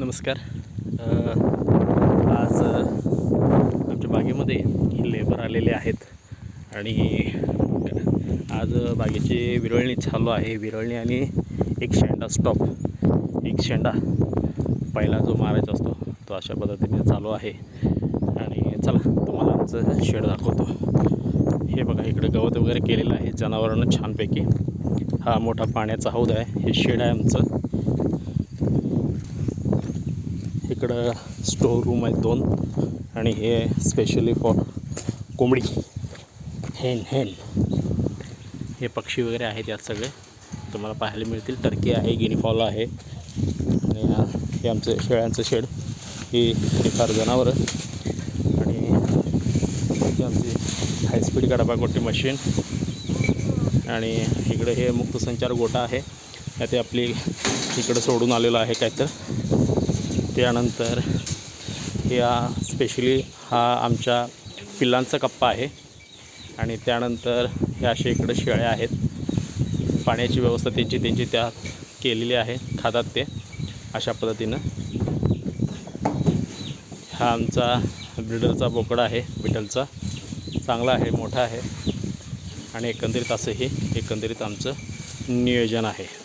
नमस्कार. आज आमच्या बागेमध्ये लेबर आलेले आहेत आणि आज बागेची विरळणी चालू आहे. विरळणी आणि एक शेंडा स्टॉप, एक शेंडा पहिला जो मारायचा असतो तो अशा पद्धतीने चालू आहे. आणि चला तुम्हाला आमचं शेड दाखवतो. हे बघा, इकडे गवत वगैरे केलेलं आहे जनावरांना छानपैकी. हा मोठा पाण्याचा हौद आहे. हे शेड आहे आमचं. इकडं स्टोर रूम आहेत 2 आणि हे स्पेशली फॉर कोंबडी, हेन. हे पक्षी वगैरे आहेत यात सगळे तुम्हाला पाहायला मिळतील. टर्की आहे, गिनी फॉल आहे आणि हे आमचं शेळ्यांचं शेड. ही फार जनावरं आणि ही आमची हायस्पीड गडाबागोटी मशीन. आणि इकडे हे मुक्तसंचार गोटा आहे. ते आपली इकडं सोडून आलेलं आहे काय तर. त्यानंतर या स्पेशली हा आमच्या पिल्लांचा कप्पा आहे. आणि त्यानंतर हे असे इकडे शेळ्या आहेत. पाण्याची व्यवस्था त्यांची त्यात केलेली आहे, खातात ते अशा पद्धतीनं. हा आमचा ब्रिडरचा बोकडा आहे, बिटलचा. चांगला आहे, मोठा आहे. आणि एकंदरीत असं हे एकंदरीत आमचं नियोजन आहे.